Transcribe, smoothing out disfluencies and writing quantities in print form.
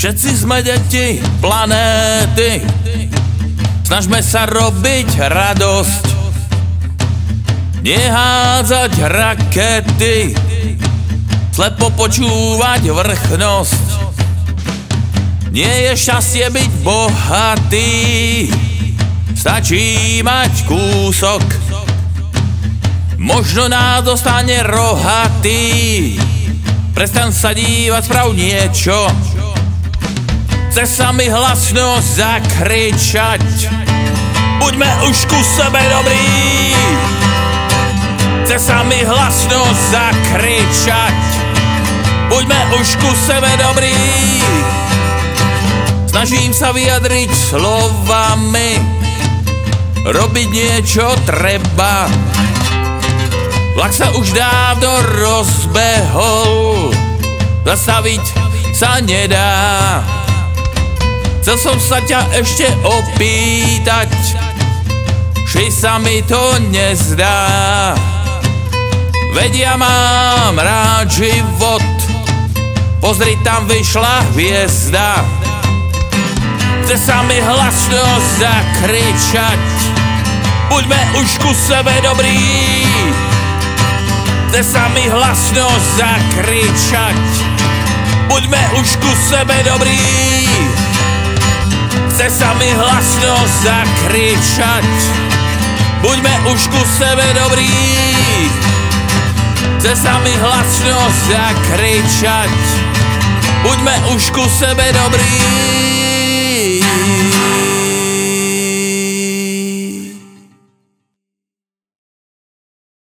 Všetci sme deti planéty, snažme sa robiť radosť, nehádzať rakety, slepo počúvať vrchnosť. Nie je šťastie byť bohatý, stačí mať kúsok, možno nás dostane rohatý. Prestaň sa dívať, sprav niečo, chce sa mi hlasno zakričať. Buďme už ku sebe dobrí, chce sa mi hlasno zakričať. Buďme už ku sebe dobrí, snažím sa vyjadriť slovami, robiť niečo treba. Vlak sa už dávno rozbehol, zastaviť sa nedá. Chcel som sa ťa ešte opýtať, či sa mi to nezdá. Veď ja mám rád život, pozri, tam vyšla hviezda. Chce sa mi hlasno zakričať, buďme už ku sebe dobrí. Chce sa mi hlasno zakričať, buďme už ku sebe dobrí. Chce sa mi hlasno zakričať, buďme už ku sebe dobrí. Chce sa mi hlasno zakričať, buďme už ku sebe dobrí.